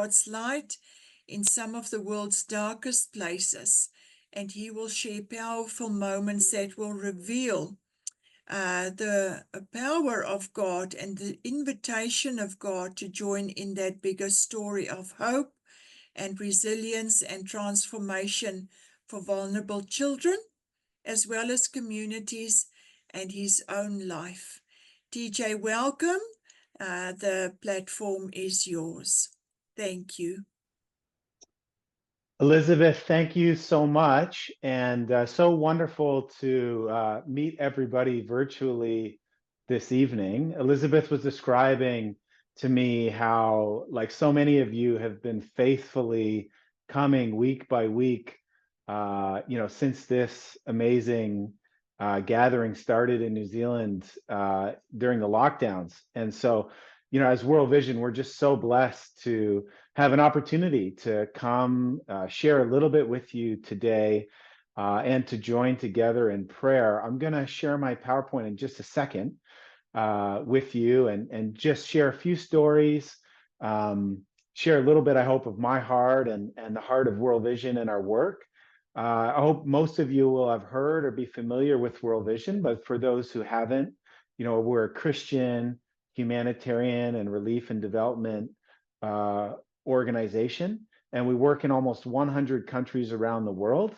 God's light in some of the world's darkest places, and he will share powerful moments that will reveal the power of God and the invitation of God to join in that bigger story of hope and resilience and transformation for vulnerable children, as well as communities and his own life. TJ, welcome. The platform is yours. Thank you. Elizabeth, thank you so much. And so wonderful to meet everybody virtually this evening. Elizabeth was describing to me how, like so many of you, have been faithfully coming week by week, since this amazing gathering started in New Zealand during the lockdowns. And so, as World Vision, we're just so blessed to have an opportunity to come share a little bit with you today and to join together in prayer. I'm going to share my PowerPoint in just a second with you and just share a few stories, share a little bit, I hope, of my heart and the heart of World Vision and our work. I hope most of you will have heard or be familiar with World Vision, but for those who haven't, we're a Christian, humanitarian, and relief and development organization, and we work in almost 100 countries around the world.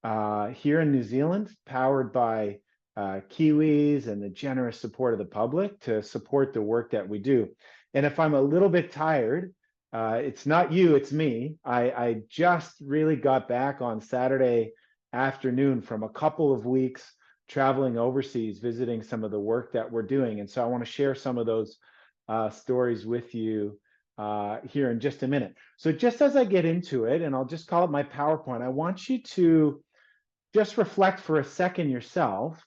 Here in New Zealand, powered by Kiwis and the generous support of the public to support the work that we do. And if I'm a little bit tired, it's not you, it's me. I just really got back on Saturday afternoon from a couple of weeks traveling overseas, visiting some of the work that we're doing. And so I want to share some of those stories with you here in just a minute. So just as I get into it, and I'll just call it my PowerPoint, I want you to just reflect for a second yourself.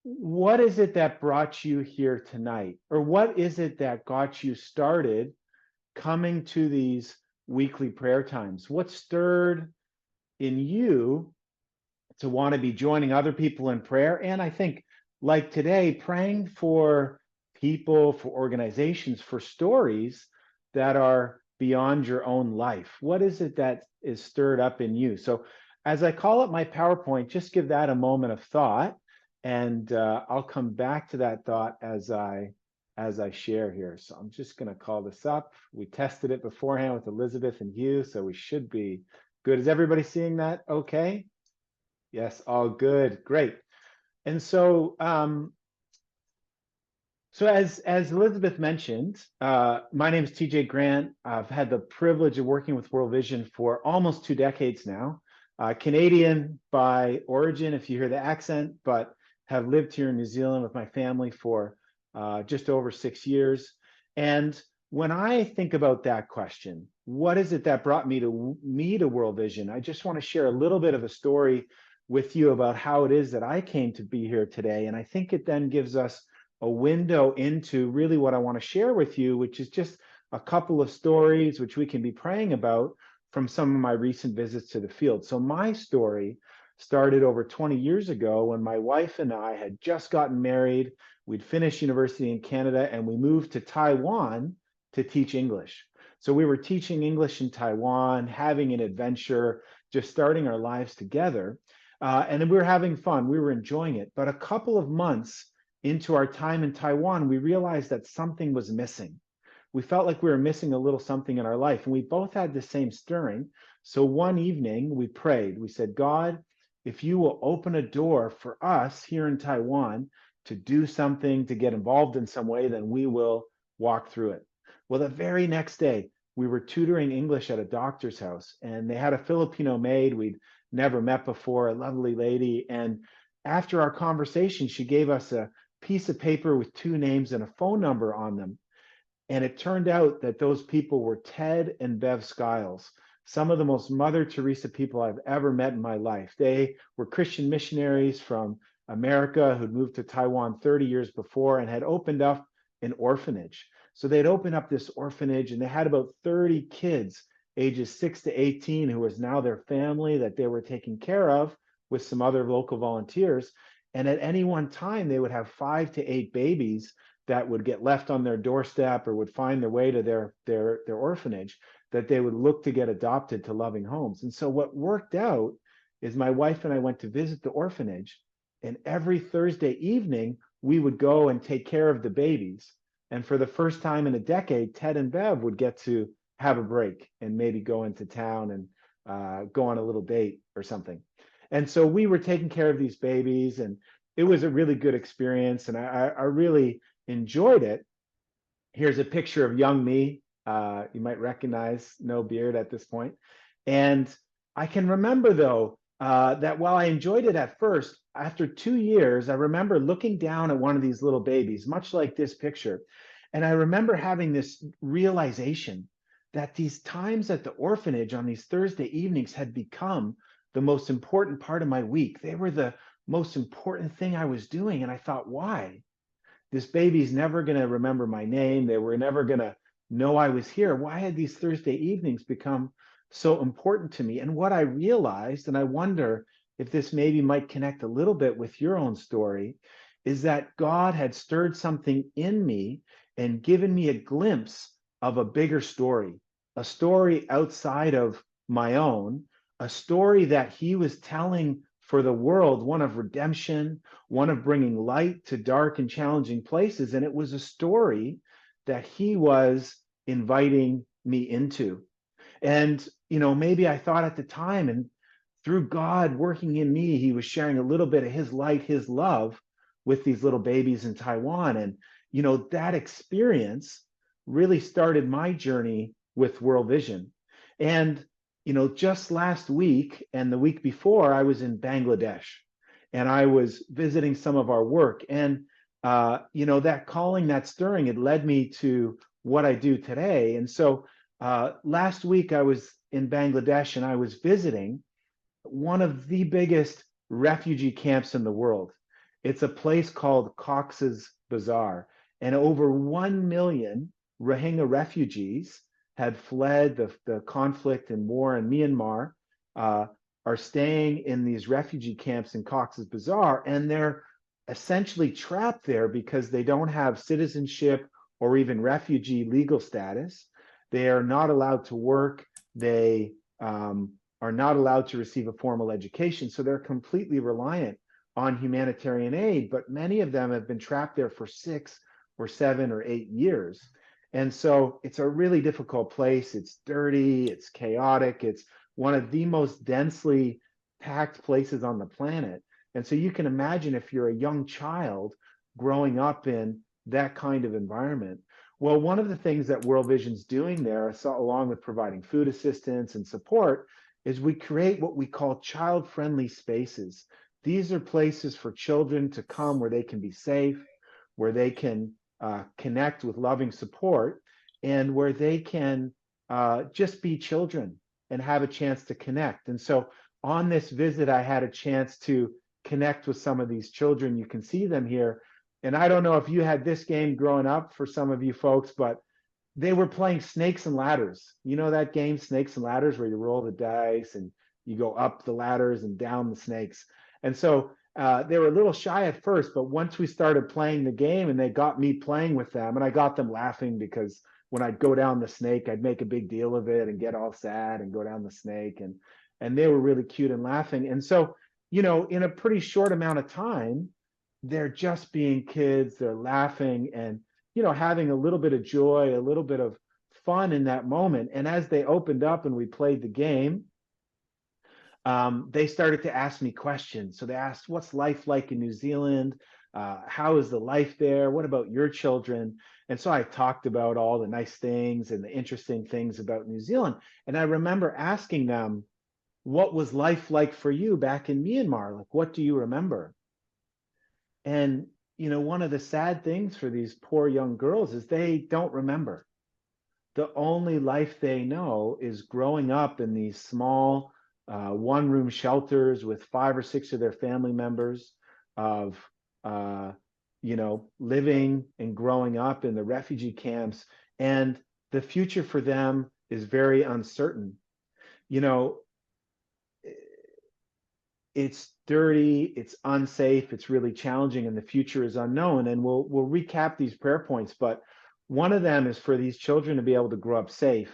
What is it that brought you here tonight? Or what is it that got you started coming to these weekly prayer times? What stirred in you to want to be joining other people in prayer? And I think, like today, praying for people, for organizations, for stories that are beyond your own life. What is it that is stirred up in you? So as I call up my PowerPoint, just give that a moment of thought, and I'll come back to that thought as I share here. So I'm just going to call this up. We tested it beforehand with Elizabeth and Hugh, so we should be good. Is everybody seeing that okay? Yes, all good. Great. And so as Elizabeth mentioned, my name is TJ Grant. I've had the privilege of working with World Vision for almost 2 decades now. Canadian by origin, if you hear the accent, but have lived here in New Zealand with my family for just over 6 years. And when I think about that question, what is it that brought me to World Vision? I just want to share a little bit of a story with you about how it is that I came to be here today. And I think it then gives us a window into really what I want to share with you, which is just a couple of stories which we can be praying about from some of my recent visits to the field. So my story started over 20 years ago when my wife and I had just gotten married. We'd finished university in Canada and we moved to Taiwan to teach English. So we were teaching English in Taiwan, having an adventure, just starting our lives together. And we were having fun. We were enjoying it. But a couple of months into our time in Taiwan, we realized that something was missing. We felt like we were missing a little something in our life, and we both had the same stirring. So one evening we prayed. We said, God, if you will open a door for us here in Taiwan to do something, to get involved in some way, then we will walk through it. Well, the very next day, we were tutoring English at a doctor's house, and they had a Filipino maid we'd never met before, a lovely lady. And after our conversation, she gave us a piece of paper with 2 names and a phone number on them. And it turned out that those people were Ted and Bev Skiles, some of the most Mother Teresa people I've ever met in my life. They were Christian missionaries from America who'd moved to Taiwan 30 years before and had opened up an orphanage. So they'd opened up this orphanage and they had about 30 kids, ages 6 to 18, who was now their family that they were taking care of with some other local volunteers. And at any one time, they would have 5 to 8 babies that would get left on their doorstep or would find their way to their orphanage. that they would look to get adopted to loving homes. And so what worked out is my wife and I went to visit the orphanage, and every Thursday evening we would go and take care of the babies. And for the first time in a decade, Ted and Bev would get to have a break and maybe go into town and go on a little date or something. And so we were taking care of these babies, and it was a really good experience, and I really enjoyed it. Here's a picture of young me. You might recognize, no beard at this point. And I can remember, though, that while I enjoyed it at first, after 2 years, I remember looking down at one of these little babies, much like this picture. And I remember having this realization that these times at the orphanage on these Thursday evenings had become the most important part of my week. They were the most important thing I was doing. And I thought, why? This baby's never going to remember my name. They were never going to know I was here. Why had these Thursday evenings become so important to me? And what I realized, and I wonder if this maybe might connect a little bit with your own story, is that God had stirred something in me and given me a glimpse of a bigger story, a story outside of my own, a story that he was telling for the world, one of redemption, one of bringing light to dark and challenging places. And it was a story that he was inviting me into. And, maybe I thought at the time, and through God working in me, he was sharing a little bit of his light, his love with these little babies in Taiwan. And, that experience really started my journey with World Vision. And, just last week and the week before, I was in Bangladesh and I was visiting some of our work. And, that calling, that stirring, it led me to what I do today. And so last week I was in Bangladesh and I was visiting one of the biggest refugee camps in the world. It's a place called Cox's Bazar, and over 1 million Rohingya refugees had fled the conflict and war in Myanmar, are staying in these refugee camps in Cox's Bazar, and they're essentially trapped there because they don't have citizenship or even refugee legal status. They are not allowed to work. They are not allowed to receive a formal education. So they're completely reliant on humanitarian aid, but many of them have been trapped there for 6 or 7 or 8 years. And so it's a really difficult place. It's dirty, it's chaotic, it's one of the most densely packed places on the planet. And so you can imagine if you're a young child growing up in that kind of environment. Well, one of the things that World Vision's doing there, along with providing food assistance and support, is we create what we call child-friendly spaces. These are places for children to come where they can be safe, where they can connect with loving support, and where they can just be children and have a chance to connect. And so on this visit, I had a chance to connect with some of these children. You can see them here. And I don't know if you had this game growing up for some of you folks, but they were playing snakes and ladders. You know that game, snakes and ladders, where you roll the dice and you go up the ladders and down the snakes. And so they were a little shy at first, but once we started playing the game and they got me playing with them, and I got them laughing because when I'd go down the snake, I'd make a big deal of it and get all sad and go down the snake. And they were really cute and laughing. And so, in a pretty short amount of time, they're just being kids, they're laughing and, having a little bit of joy, a little bit of fun in that moment. And as they opened up and we played the game, they started to ask me questions. So they asked, what's life like in New Zealand? How is the life there? What about your children? And so I talked about all the nice things and the interesting things about New Zealand. And I remember asking them, what was life like for you back in Myanmar? Like, what do you remember? And, one of the sad things for these poor young girls is they don't remember. The only life they know is growing up in these small one-room shelters with 5 or 6 of their family members, of living and growing up in the refugee camps, and the future for them is very uncertain. It's dirty, it's unsafe, it's really challenging, and the future is unknown. And we'll recap these prayer points, but one of them is for these children to be able to grow up safe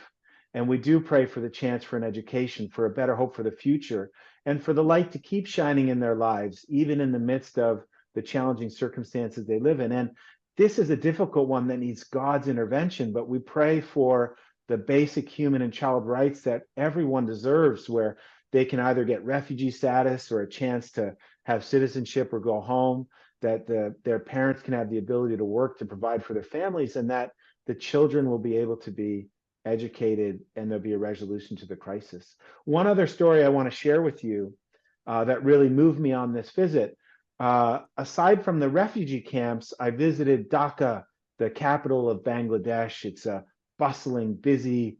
And we do pray for the chance for an education, for a better hope for the future, and for the light to keep shining in their lives, even in the midst of the challenging circumstances they live in. And this is a difficult one that needs God's intervention, but we pray for the basic human and child rights that everyone deserves, where they can either get refugee status or a chance to have citizenship or go home, that their parents can have the ability to work to provide for their families, and that the children will be able to be educated and there'll be a resolution to the crisis. One other story I want to share with you that really moved me on this visit. Aside from the refugee camps, I visited Dhaka, the capital of Bangladesh. It's a bustling, busy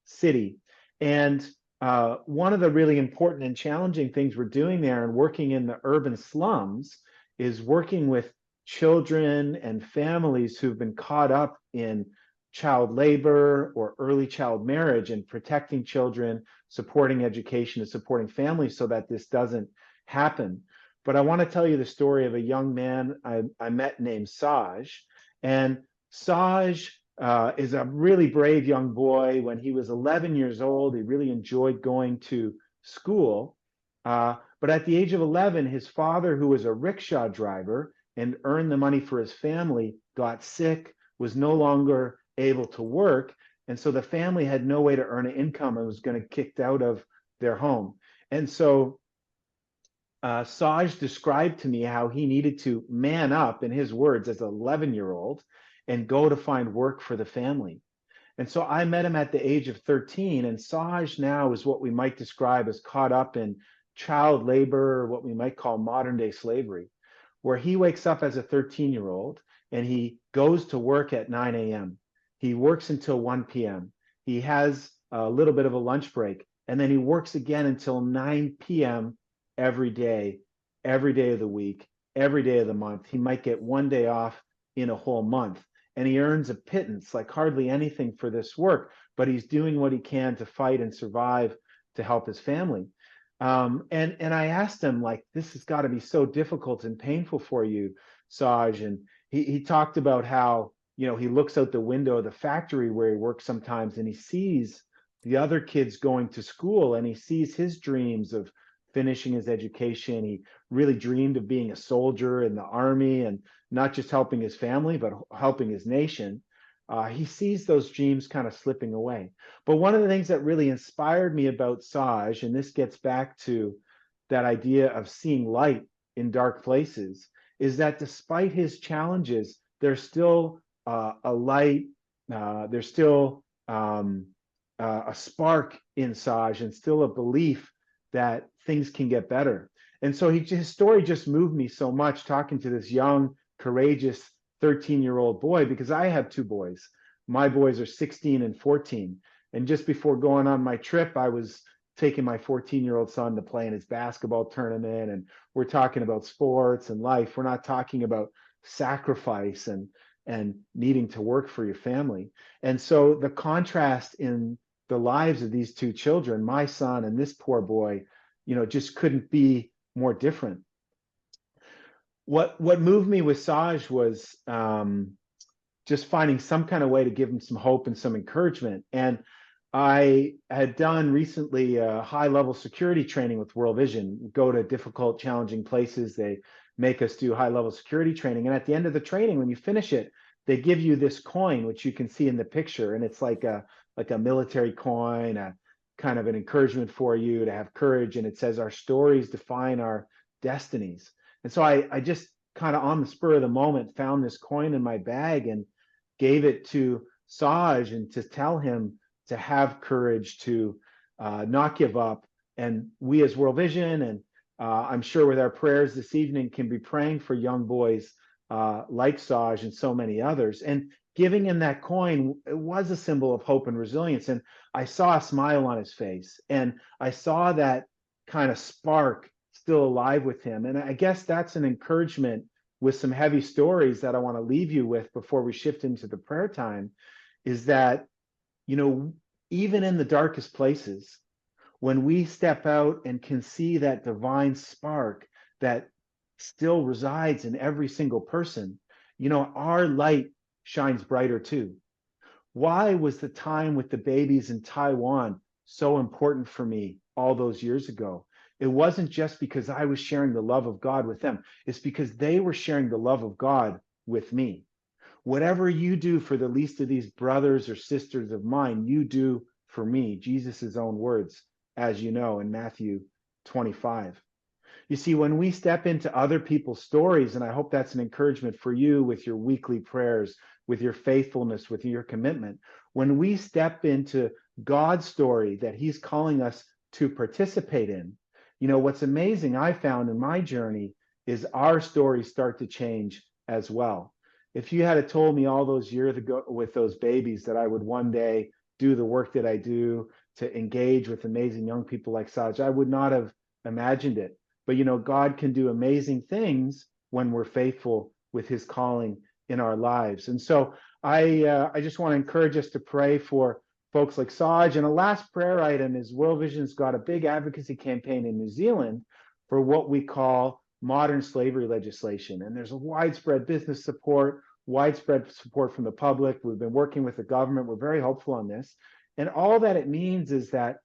city. And one of the really important and challenging things we're doing there and working in the urban slums is working with children and families who've been caught up in child labor or early child marriage, and protecting children, supporting education, and supporting families so that this doesn't happen. But I want to tell you the story of a young man I met named Saj. And Saj is a really brave young boy. When he was 11 years old, he really enjoyed going to school. But at the age of 11, his father, who was a rickshaw driver and earned the money for his family, got sick, was no longer able to work. And so the family had no way to earn an income and was going to get kicked out of their home. And so Saj described to me how he needed to man up, in his words, as an 11-year-old and go to find work for the family. And so I met him at the age of 13, and Saj now is what we might describe as caught up in child labor, or what we might call modern day slavery, where he wakes up as a 13-year-old and he goes to work at 9 a.m. He works until 1 p.m. He has a little bit of a lunch break, and then he works again until 9 p.m. every day of the week, every day of the month. He might get one day off in a whole month. And he earns a pittance, like hardly anything for this work, but he's doing what he can to fight and survive to help his family. And I asked him, like, this has got to be so difficult and painful for you, Saj. And he talked about how, he looks out the window of the factory where he works sometimes, and he sees the other kids going to school, and he sees his dreams of finishing his education. He really dreamed of being a soldier in the army, and not just helping his family, but helping his nation. He sees those dreams kind of slipping away. But one of the things that really inspired me about Saj, and this gets back to that idea of seeing light in dark places, is that despite his challenges, there's still a light, there's still a spark in Saj, and still a belief that things can get better. And so his story just moved me so much, talking to this young, courageous 13-year-old boy, because I have two boys. My boys are 16 and 14. And just before going on my trip, I was taking my 14-year-old son to play in his basketball tournament. And we're talking about sports and life. We're not talking about sacrifice and needing to work for your family. And so the contrast in the lives of these two children, my son and this poor boy, just couldn't be more different. What moved me with Saj was just finding some kind of way to give him some hope and some encouragement. And I had done recently a high-level security training with World Vision. We go to difficult, challenging places. They make us do high-level security training. And at the end of the training, when you finish it, they give you this coin, which you can see in the picture. And it's like a military coin, a kind of an encouragement for you to have courage. And it says, our stories define our destinies. And so I just kind of on the spur of the moment found this coin in my bag and gave it to Saj, and to tell him to have courage, to not give up. And we as World Vision, and I'm sure with our prayers this evening, can be praying for young boys like Saj and so many others. And giving him that coin, it was a symbol of hope and resilience. And I saw a smile on his face, and I saw that kind of spark still alive with him. And I guess that's an encouragement with some heavy stories that I want to leave you with before we shift into the prayer time, is that, even in the darkest places, when we step out and can see that divine spark that still resides in every single person, our light shines brighter too. Why was the time with the babies in Taiwan so important for me all those years ago? It wasn't just because I was sharing the love of God with them. It's because they were sharing the love of God with me. Whatever you do for the least of these brothers or sisters of mine, you do for me. Jesus' own words, as you know, in Matthew 25. You see, when we step into other people's stories, and I hope that's an encouragement for you with your weekly prayers, with your faithfulness, with your commitment, when we step into God's story that He's calling us to participate in, what's amazing I found in my journey is our stories start to change as well. If you had told me all those years ago with those babies that I would one day do the work that I do to engage with amazing young people like Saj, I would not have imagined it. But God can do amazing things when we're faithful with His calling in our lives. And so I just want to encourage us to pray for folks like Saj. And a last prayer item is World Vision's got a big advocacy campaign in New Zealand for what we call modern slavery legislation. And there's a widespread business support, widespread support from the public. We've been working with the government. We're very hopeful on this. And all that it means is that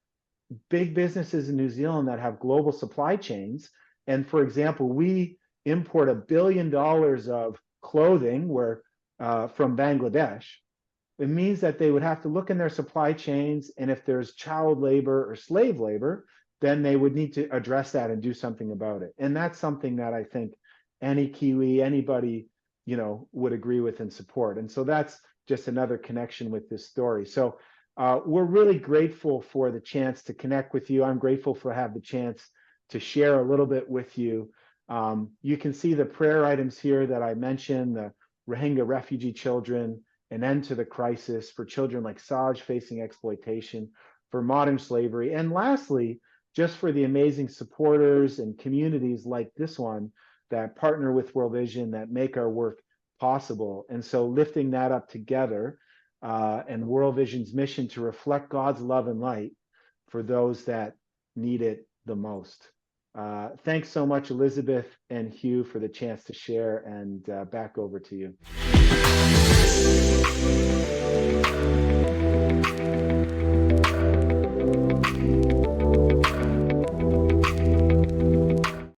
big businesses in New Zealand that have global supply chains. And for example, we import $1 billion of clothing from Bangladesh. It means that they would have to look in their supply chains, and if there's child labor or slave labor, then they would need to address that and do something about it. And that's something that I think any Kiwi, anybody, would agree with and support. And so that's just another connection with this story. So we're really grateful for the chance to connect with you. I'm grateful for having the chance to share a little bit with you. You can see the prayer items here that I mentioned, the Rohingya refugee children, an end to the crisis for children like Saj facing exploitation, for modern slavery, and lastly, just for the amazing supporters and communities like this one that partner with World Vision that make our work possible. And so lifting that up together, and World Vision's mission to reflect God's love and light for those that need it the most. Thanks so much, Elizabeth and Hugh, for the chance to share, and back over to you.